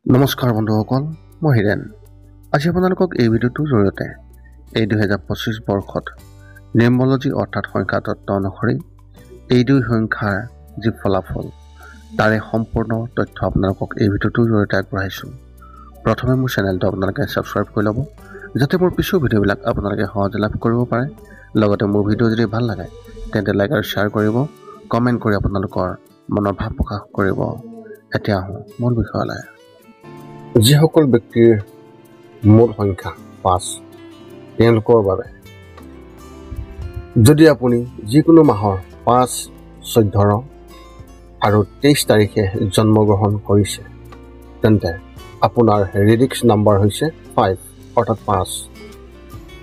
নমস্কাৰ বন্ধুসকল, মই হিৰেণ। আজি আপোনালোকক এই ভিডিঅ'টোৰ জৰিয়তে এই 2025 বৰ্ষত নিউমৰলজি অৰ্থাৎ সংখ্যা তত্ত্ব অনুসৰি এই দুই সংখ্যাৰ যি ফলাফল তাৰে সম্পূৰ্ণ তথ্য আপোনালোকক এই ভিডিঅ'টোৰ জৰিয়তে আগবঢ়াইছোঁ। প্ৰথমে মোৰ চেনেলটো আপোনালোকে ছাবস্ক্ৰাইব কৰি ল'ব, যাতে মোৰ পিছৰ ভিডিঅ'বিলাক আপোনালোকে সহজে লাভ কৰিব পাৰে। লগতে মোৰ ভিডিঅ' যদি ভাল লাগে তেন্তে লাইক আৰু শ্বেয়াৰ কৰিব, কমেণ্ট কৰি আপোনালোকৰ মনৰ ভাৱ প্ৰকাশ কৰিব। এতিয়া আহোঁ মূল বিষয়লৈ। যিসকল ব্যক্তিৰ মূল সংখ্যা 5 তেওঁলোকৰ বাবে যদি আপুনি যিকোনো মাহৰ 5, 14 আৰু 23 তাৰিখে জন্মগ্ৰহণ কৰিছে তেন্তে আপোনাৰ ৰেডিক্স নাম্বাৰ হৈছে 5 অৰ্থাৎ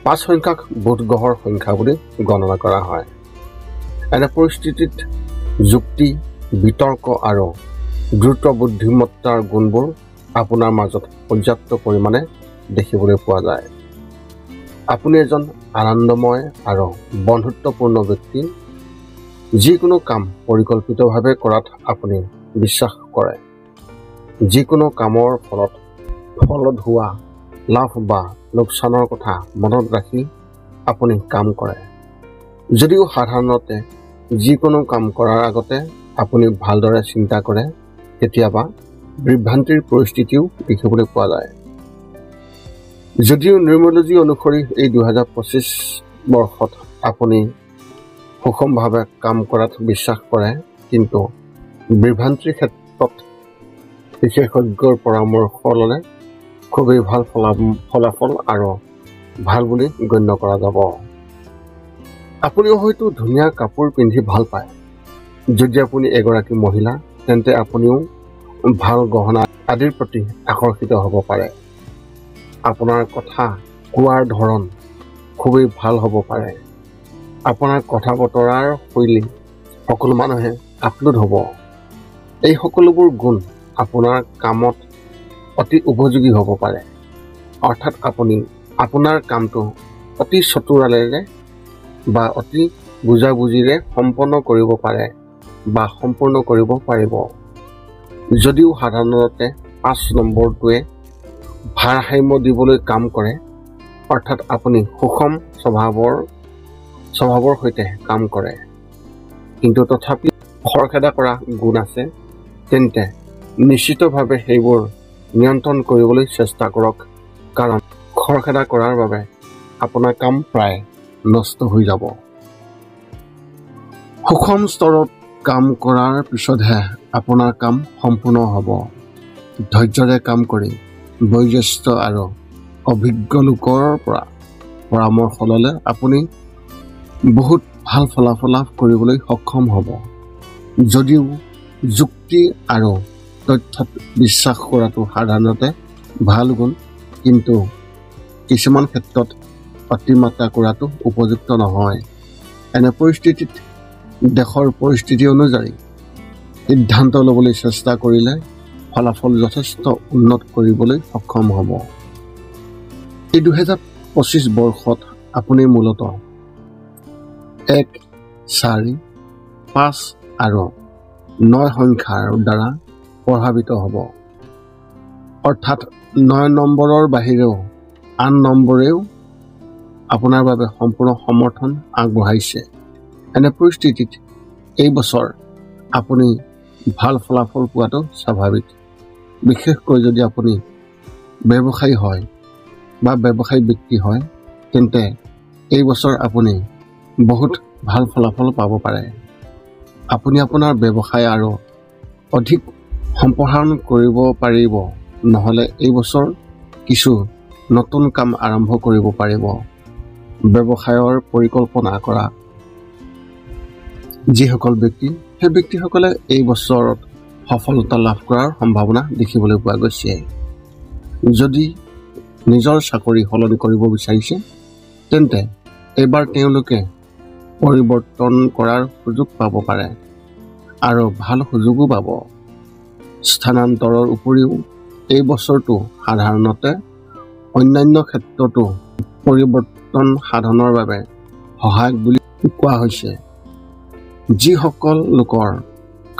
5 সংখ্যাক বুধ গ্ৰহৰ সংখ্যা বুলি গণনা কৰা হয়। এনে পৰিস্থিতিত যুক্তি, বিতৰ্ক আৰু দ্ৰুত বুদ্ধিমত্তাৰ গুণবোৰ আপোনাৰ মাজত পৰ্যাপ্ত পৰিমাণে দেখিবলৈ পোৱা যায়। আপুনি এজন আনন্দময় আৰু বন্ধুত্বপূৰ্ণ ব্যক্তি। যিকোনো কাম পৰিকল্পিতভাৱে কৰাত আপুনি বিশ্বাস কৰে। যিকোনো কামৰ ফলত হোৱা লাভ বা লোকচানৰ কথা মনত ৰাখি আপুনি কাম কৰে। যদিও সাধাৰণতে যিকোনো কাম কৰাৰ আগতে আপুনি ভালদৰে চিন্তা কৰে, কেতিয়াবা বিভ্ৰান্তিৰ পৰিস্থিতিও দেখিবলৈ পোৱা যায়। যদিও নিউমৰলজি অনুসৰি এই 2025 বৰ্ষত আপুনি সুষমভাৱে কাম কৰাত বিশ্বাস কৰে, কিন্তু বিভ্ৰান্তিৰ ক্ষেত্ৰত বিশেষজ্ঞৰ পৰামৰ্শ ল'লে খুবেই ভাল ফলাফল আৰু ভাল বুলি গণ্য কৰা যাব। আপুনিও হয়তো ধুনীয়া কাপোৰ পিন্ধি ভাল পায়। যদি আপুনি এগৰাকী মহিলা তেন্তে আপুনিও ভাল গহনা আদিৰ প্ৰতি আকৰ্ষিত হ'ব পাৰে। আপোনাৰ কথা কোৱাৰ ধৰণ খুবেই ভাল হ'ব পাৰে। আপোনাৰ কথা বতৰাৰ শৈলী সকলো মানুহে আপলোড হ'ব। এই সকলোবোৰ গুণ আপোনাৰ কামত অতি উপযোগী হ'ব পাৰে। অৰ্থাৎ আপুনি আপোনাৰ কামটো অতি চতুৰালেৰে বা অতি বুজাবুজিৰে সম্পন্ন কৰিব পাৰে বা সম্পূৰ্ণ কৰিব পাৰিব। যদিও সাধাৰণতে 5 নম্বৰটোৱে ভাৰসাম্য দিবলৈ কাম কৰে, অৰ্থাৎ আপুনি সুষম স্বভাৱৰ সৈতে কাম কৰে, কিন্তু তথাপি খৰখেদা কৰা গুণ আছে, তেন্তে নিশ্চিতভাৱে সেইবোৰ নিয়ন্ত্ৰণ কৰিবলৈ চেষ্টা কৰক, কাৰণ খৰখেদা কৰাৰ বাবে আপোনাৰ কাম প্ৰায় নষ্ট হৈ যাব। সুষম স্তৰত কাম কৰাৰ পিছতহে আপোনাৰ কাম সম্পূৰ্ণ হ'ব। ধৈৰ্যৰে কাম কৰি বয়োজ্যেষ্ঠ আৰু অভিজ্ঞ লোকৰ পৰা পৰামৰ্শ ল'লে আপুনি বহুত ভাল ফলাফল লাভ কৰিবলৈ সক্ষম হ'ব। যদিও যুক্তি আৰু তথ্যত বিশ্বাস কৰাটো সাধাৰণতে ভাল গুণ, কিন্তু কিছুমান ক্ষেত্ৰত অতিমাত্ৰা কৰাটো উপযুক্ত নহয়। এনে পৰিস্থিতিত দেশৰ পৰিস্থিতি অনুযায়ী সিদ্ধান্ত ল'বলৈ চেষ্টা কৰিলে ফলাফল যথেষ্ট উন্নত কৰিবলৈ সক্ষম হ'ব। এই 2025 বৰ্ষত আপুনি মূলতঃ 1, 4, 5 আৰু 9 সংখ্যাৰ দ্বাৰা প্ৰভাৱিত হ'ব। অৰ্থাৎ 9 নম্বৰৰ বাহিৰেও আন নম্বৰেও আপোনাৰ বাবে সম্পূৰ্ণ সমৰ্থন আগবঢ়াইছে। এনে পৰিস্থিতিত এই বছৰ আপুনি ভাল ফলাফল পোৱাটো স্বাভাৱিক। বিশেষকৈ যদি আপুনি ব্যৱসায়ী হয় বা ব্যৱসায়ী ব্যক্তি হয়, তেন্তে এই বছৰ আপুনি বহুত ভাল ফলাফল পাব পাৰে। আপুনি আপোনাৰ ব্যৱসায় আৰু অধিক সম্প্ৰসাৰণ কৰিব পাৰিব, নহ'লে এই বছৰ কিছু নতুন কাম আৰম্ভ কৰিব পাৰিব। ব্যৱসায়ৰ পৰিকল্পনা কৰা যিসকল ব্যক্তি, সেই ব্যক্তিসকলে এই বছৰত সফলতা লাভ কৰাৰ সম্ভাৱনা দেখিবলৈ পোৱা গৈছে। যদি নিজৰ চাকৰি সলনি কৰিব বিচাৰিছে, তেন্তে এইবাৰ তেওঁলোকে পৰিৱৰ্তন কৰাৰ সুযোগ পাব পাৰে আৰু ভাল সুযোগো পাব। স্থানান্তৰৰ উপৰিও এই বছৰটো সাধাৰণতে অন্যান্য ক্ষেত্ৰতো পৰিৱৰ্তন সাধনৰ বাবে সহায়ক বুলি কোৱা হৈছে। যিসকল লোকৰ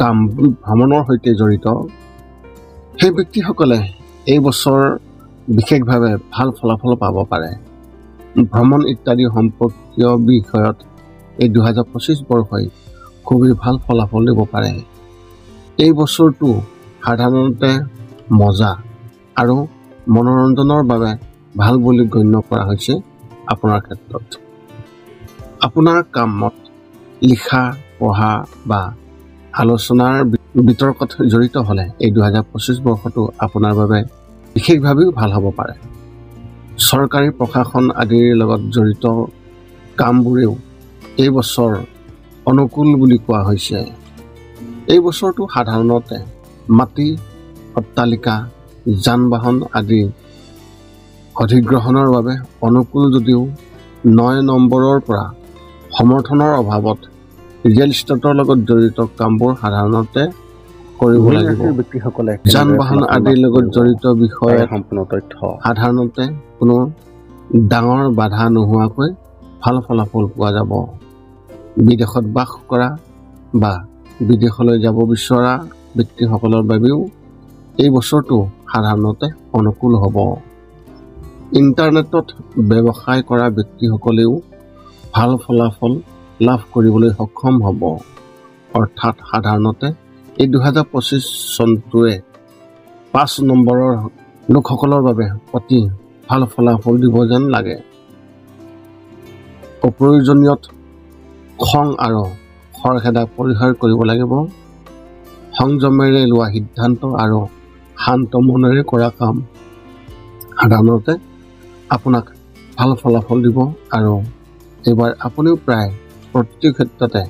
কাম ভ্ৰমণৰ সৈতে জড়িত, সেই ব্যক্তিসকলে এই বছৰ বিশেষভাৱে ভাল ফলাফল পাব পাৰে। ভ্ৰমণ ইত্যাদি সম্পৰ্কীয় বিষয়ত এই 2025 বৰ্ষই খুবেই ভাল ফলাফল দিব পাৰে। এই বছৰটো সাধাৰণতে মজা আৰু মনোৰঞ্জনৰ বাবে ভাল বুলি গণ্য কৰা হৈছে। আপোনাৰ ক্ষেত্ৰত আপোনাৰ কামত লিখা পঢ়া বা আলোচনাৰ বিতৰ্কত জড়িত হ'লে এই 2025 বৰ্ষটো আপোনাৰ বাবে বিশেষভাৱেও ভাল হ'ব পাৰে। চৰকাৰী প্ৰশাসন আদিৰ লগত জড়িত কামবোৰেও এই বছৰ অনুকূল বুলি কোৱা হৈছে। এই বছৰটো সাধাৰণতে মাটি অট্টালিকা যান বাহন আদি অধিগ্ৰহণৰ বাবে অনুকূল যদিও 9 নম্বৰৰ পৰা সমৰ্থনৰ অভাৱত ৰিয়েল ইষ্টেটৰ লগত জড়িত কামবোৰ সাধাৰণতে কৰিব লাগিব। ব্যক্তিসকলে যান বাহন আদিৰ লগত জড়িত বিষয়ত সম্পূৰ্ণ তথ্য সাধাৰণতে কোনো ডাঙৰ বাধা নোহোৱাকৈ ভাল ফলাফল পোৱা যাব। বিদেশত বাস কৰা বা বিদেশলৈ যাব বিচৰা ব্যক্তিসকলৰ বাবেও এই বছৰটো সাধাৰণতে অনুকূল হ'ব। ইণ্টাৰনেটত ব্যৱসায় কৰা ব্যক্তিসকলেও ভাল ফলাফল লাভ কৰিবলৈ সক্ষম হ'ব। অৰ্থাৎ সাধাৰণতে এই 2025 চনটোৱে 5 নম্বৰৰ লোকসকলৰ বাবে অতি ভাল ফলাফল দিব যেন লাগে। অপ্ৰয়োজনীয় খং আৰু খৰখেদা পৰিহাৰ কৰিব লাগিব। সংযমেৰে লোৱা সিদ্ধান্ত আৰু শান্ত মনেৰে কৰা কাম সাধাৰণতে আপোনাক ভাল ফলাফল দিব আৰু এইবাৰ আপুনিও প্ৰায় প্ৰতিটো ক্ষেত্ৰতে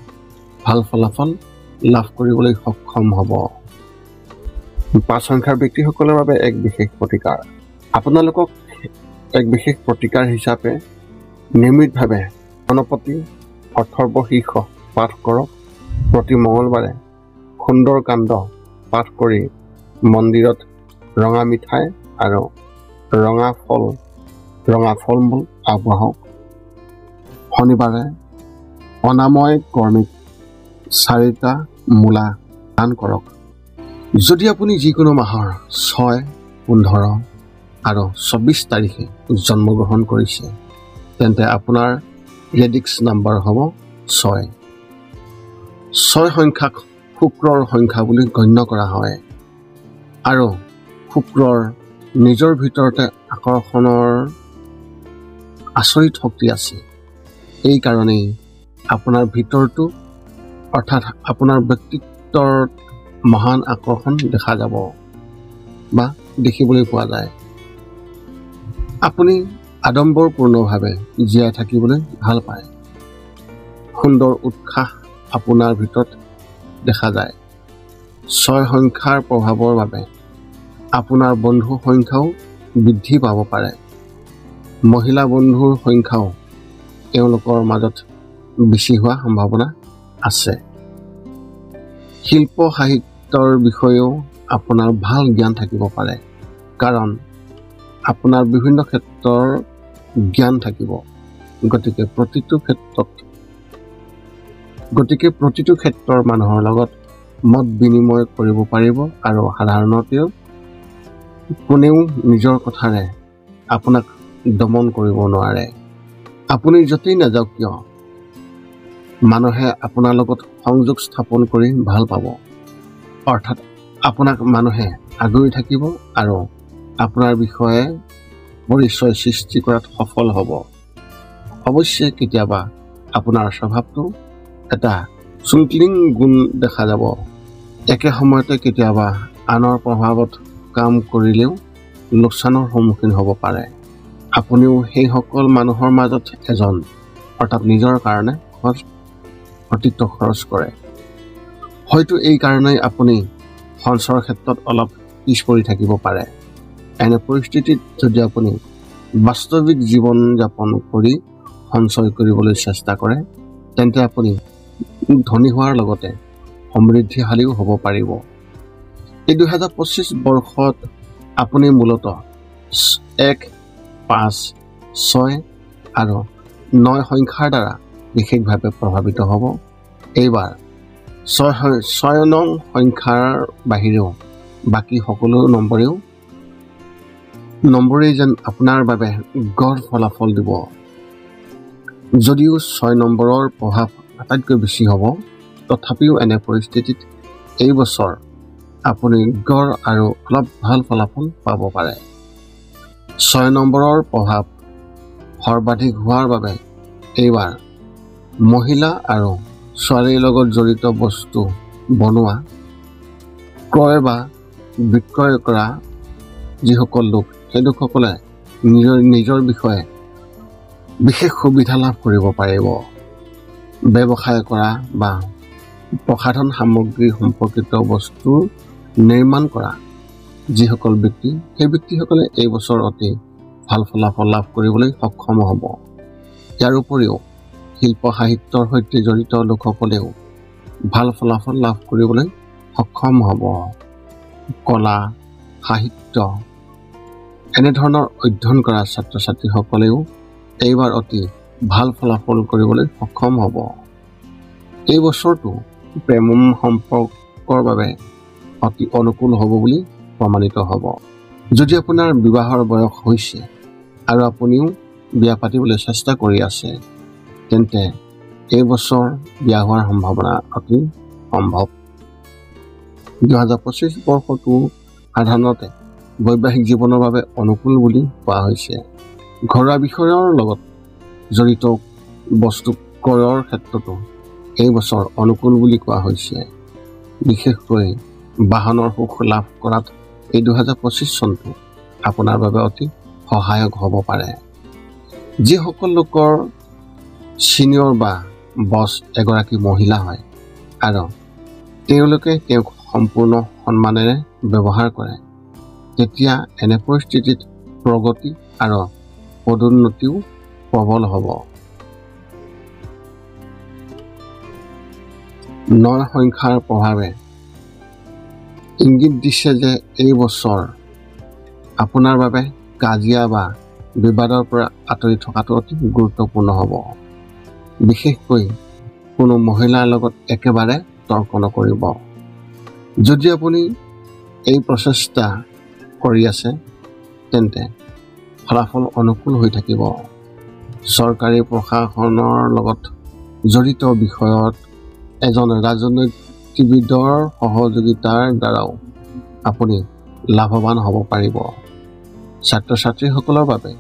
ভাল ফলাফল লাভ কৰিবলৈ সক্ষম হ'ব। 5 সংখ্যাৰ ব্যক্তিসকলৰ বাবে এক বিশেষ প্ৰতিকাৰ। আপোনালোকক এক বিশেষ প্ৰতিকাৰ হিচাপে নিয়মিতভাৱে গণপতি অথৰ্ব শীৰ্ষ পাঠ কৰক। প্ৰতি মঙলবাৰে সুন্দৰ কাণ্ড পাঠ কৰি মন্দিৰত ৰঙা মিঠাই আৰু ৰঙা ফল মূল আগবঢ়াওক। শনিবাৰে অনাময় কৰ্মীক 4টা মূলা দান কৰক। যদি আপুনি যিকোনো মাহৰ 6, 15 আৰু 24 তাৰিখে জন্মগ্ৰহণ কৰিছে তেন্তে আপোনাৰ ৰেডিক্স নাম্বাৰ হ'ব 6। 6 সংখ্যাক শুক্ৰৰ সংখ্যা বুলি গণ্য কৰা হয় আৰু শুক্ৰৰ নিজৰ ভিতৰতে আকৰ্ষণৰ আচৰিত শক্তি আছে। এই কাৰণেই আপোনাৰ ভিতৰটো অৰ্থাৎ আপোনাৰ ব্যক্তিত্বৰ মহান আকৰ্ষণ দেখা যাব বা দেখিবলৈ পোৱা যায়। আপুনি আডম্বৰপূৰ্ণভাৱে জীয়াই থাকিবলৈ ভাল পায়। সুন্দৰ উৎসাহ আপোনাৰ ভিতৰত দেখা যায়। 6 সংখ্যাৰ প্ৰভাৱৰ বাবে আপোনাৰ বন্ধুৰ সংখ্যাও বৃদ্ধি পাব পাৰে। মহিলা বন্ধুৰ সংখ্যাও তেওঁলোকৰ মাজত বেছি হোৱাৰ সম্ভাৱনা আছে। শিল্প সাহিত্যৰ বিষয়েও আপোনাৰ ভাল জ্ঞান থাকিব পাৰে কাৰণ আপোনাৰ বিভিন্ন ক্ষেত্ৰৰ জ্ঞান থাকিব। গতিকে প্ৰতিটো ক্ষেত্ৰৰ মানুহৰ লগত মত বিনিময় কৰিব পাৰিব আৰু সাধাৰণতেও কোনেও নিজৰ কথাৰে আপোনাক দমন কৰিব নোৱাৰে। আপুনি য'তেই নাযাওক কিয় মানুহে আপোনাৰ লগত সংযোগ স্থাপন কৰি ভাল পাব। অৰ্থাৎ আপোনাক মানুহে আগুৰি থাকিব আৰু আপোনাৰ বিষয়ে পৰিচয় সৃষ্টি কৰাত সফল হ'ব। অৱশ্যে কেতিয়াবা আপোনাৰ স্বভাৱটো এটা চুইংক্লিং গুণ দেখা যাব। একে সময়তে কেতিয়াবা আনৰ প্ৰভাৱত কাম কৰিলেও লোকচানৰ সন্মুখীন হ'ব পাৰে। আপুনিও সেইসকল মানুহৰ মাজত এজন অৰ্থাৎ নিজৰ কাৰণে অতিৰিক্ত খৰচ কৰে। হয়তো এই কাৰণেই আপুনি সঞ্চয়ৰ ক্ষেত্ৰত অলপ পিছ পৰি থাকিব পাৰে। এনে পৰিস্থিতিত যদি আপুনি বাস্তৱিক জীৱন যাপন কৰি সঞ্চয় কৰিবলৈ চেষ্টা কৰে তেন্তে আপুনি ধনী হোৱাৰ লগতে সমৃদ্ধিশালীও হ'ব পাৰিব। এই 2025 বৰ্ষত আপুনি মূলতঃ 1, 5, 6 আৰু 9 সংখ্যাৰ দ্বাৰা বিশেষভাৱে প্ৰভাৱিত হ'ব। এইবাৰ 6 নং সংখ্যাৰ বাহিৰেও বাকী সকলো নম্বৰেও নম্বৰেই যেন আপোনাৰ বাবে গড় ফলাফল দিব। যদিও 6 নম্বৰৰ প্ৰভাৱ আটাইতকৈ বেছি হ'ব, তথাপিও এনে পৰিস্থিতিত এই বছৰ আপুনি গড় আৰু অলপ ভাল ফলাফল পাব পাৰে। 6 নম্বৰৰ প্ৰভাৱ সৰ্বাধিক হোৱাৰ বাবে এইবাৰ মহিলা আৰু ছোৱালীৰ লগত জড়িত বস্তু বনোৱা, ক্ৰয় বা বিক্ৰয় কৰা যিসকল লোক, সেই লোকসকলে নিজৰ বিষয়ে বিশেষ সুবিধা লাভ কৰিব পাৰিব। ব্যৱসায় কৰা বা প্ৰসাধন সামগ্ৰী সম্পৰ্কিত বস্তু নিৰ্মাণ কৰা যিসকল ব্যক্তি, সেই ব্যক্তিসকলে এই বছৰ অতি ভাল ফলাফল লাভ কৰিবলৈ সক্ষম হ'ব। ইয়াৰ উপৰিও শিল্প সাহিত্যৰ সৈতে জড়িত লোকসকলেও ভাল ফলাফল লাভ কৰিবলৈ সক্ষম হ'ব। কলা, সাহিত্য এনেধৰণৰ অধ্যয়ন কৰা ছাত্ৰ ছাত্ৰীসকলেও এইবাৰ অতি ভাল ফলাফল কৰিবলৈ সক্ষম হ'ব। এই বছৰটো প্ৰেম সম্পৰ্কৰ বাবে অতি অনুকূল হ'ব বুলি প্ৰমাণিত হ'ব। যদি আপোনাৰ বিবাহৰ বয়স হৈছে আৰু আপুনিও বিয়া পাতিবলৈ চেষ্টা কৰি আছে, তেন্তে এই বছৰ বিয়া হোৱাৰ সম্ভাৱনা অতি সম্ভৱ। 2025 বৰ্ষটো সাধাৰণতে বৈবাহিক জীৱনৰ বাবে অনুকূল বুলি কোৱা হৈছে। ঘৰুৱা বিষয়ৰ লগত জড়িত বস্তু ক্ৰয়ৰ ক্ষেত্ৰতো এই বছৰ অনুকূল বুলি কোৱা হৈছে। বিশেষকৈ বাহনৰ সুখ লাভ কৰাত এই 2025 চনটো আপোনাৰ বাবে অতি সহায়ক হ'ব পাৰে। যিসকল লোকৰ ছিনিয়ৰ বা বছ এগৰাকী মহিলা হয় আৰু তেওঁলোকে তেওঁক সম্পূৰ্ণ সন্মানেৰে ব্যৱহাৰ কৰে, তেতিয়া এনে পৰিস্থিতিত প্ৰগতি আৰু পদোন্নতিও প্ৰবল হ'ব। 9 সংখ্যাৰ প্ৰভাৱে ইংগিত দিছে যে এই বছৰ আপোনাৰ বাবে কাজিয়া বা বিবাদৰ পৰা আঁতৰি থকাটো অতি গুৰুত্বপূৰ্ণ হ'ব। বিশেষকৈ কোনো মহিলাৰ লগত একেবাৰে তৰ্ক নকৰিব। যদি আপুনি এই প্ৰচেষ্টা কৰি আছে, তেন্তে ফলাফল অনুকূল হৈ থাকিব। চৰকাৰী প্ৰশাসনৰ লগত জড়িত বিষয়ত এজন ৰাজনীতিবিদৰ সহযোগিতাৰ দ্বাৰাও আপুনি লাভৱান হ'ব পাৰিব। ছাত্ৰ ছাত্ৰীসকলৰ বাবে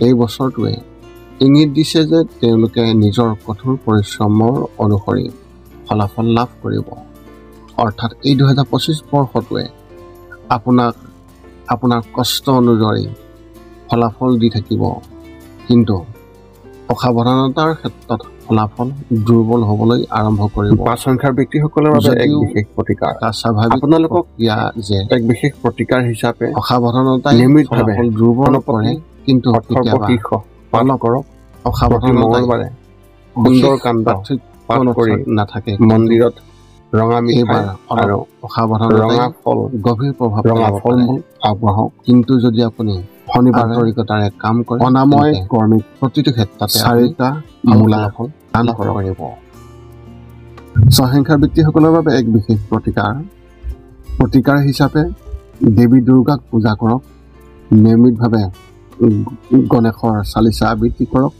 এই বছৰটোৱে ইংগিত দিছে যে তেওঁলোকে নিজৰ কঠোৰ পৰিশ্ৰমৰ অনুসৰি ফলাফল লাভ কৰিব। অৰ্থাৎ এই 2025 বৰ্ষটোৱে আপোনাৰ কষ্ট অনুযায়ী ফলাফল দি থাকিব, কিন্তু অসাৱধানতাৰ ক্ষেত্ৰত ফলাফল দুৰ্বল হ'বলৈ আৰম্ভ কৰিব। 5 সংখ্যাৰ ব্যক্তিসকলৰ বাবে এক বিশেষ প্ৰতিকাৰ। স্বাভাৱিক আপোনালোকক যে এক বিশেষ প্ৰতিকাৰ হিচাপে অসাৱধানতাই নিয়মিতভাৱে দুৰ্বল কৰে, কিন্তু অসাৱধানতাই সুন্দৰ কাণ্ড পাঠ কৰি নাথাকে। মন্দিৰত ৰঙা মিঠাই আৰু ৰঙা ফল গভীৰ প্ৰভাৱ ফল-মূল আগবঢ়াওক। কিন্তু যদি আপুনি শনিবাৰ আন্তৰিকতাৰে কাম কৰে, অনাময় কৰ্মীক প্ৰতিটো ক্ষেত্ৰতে 4টা মূলা ফল দান কৰিব। 6 সংখ্যাৰ ব্যক্তিসকলৰ বাবে এক বিশেষ প্ৰতিকাৰ হিচাপে দেৱী দুৰ্গাক পূজা কৰক। নিয়মিতভাৱে গণেশৰ চালিচা আবৃত্তি কৰক।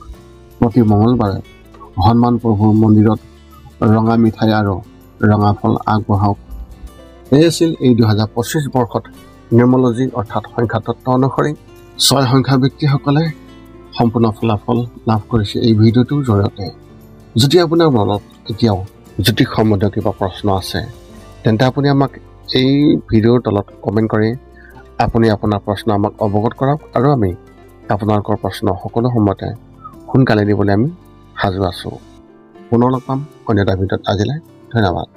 প্ৰতি মঙলবাৰে হনুমান প্ৰভুৰ মন্দিৰত ৰঙা মিঠাই আৰু ৰঙা ফল আগবঢ়াওক। এই আছিল এই 2025 বৰ্ষত নিউমৰলজি অৰ্থাৎ সংখ্যাতত্ত্ব অনুসৰি 6 সংখ্যা ব্যক্তিসকলে সম্পূৰ্ণ ফলাফল লাভ কৰিছে এই ভিডিঅ'টোৰ জৰিয়তে। যদি আপোনাৰ মনত এতিয়াও জ্যোতিষ সম্বন্ধীয় কিবা প্ৰশ্ন আছে, তেন্তে আপুনি আমাক এই ভিডিঅ'ৰ তলত কমেণ্ট কৰি আপুনি আপোনাৰ প্ৰশ্ন আমাক অৱগত কৰক, আৰু আমি আপোনালোকৰ প্ৰশ্ন সকলো সময়তে সোনকালে দিবলৈ আমি সাজু আছোঁ। পুনৰ লগ পাম অন্য এটা ভিডিঅ'ত। আজিলৈ ধন্যবাদ।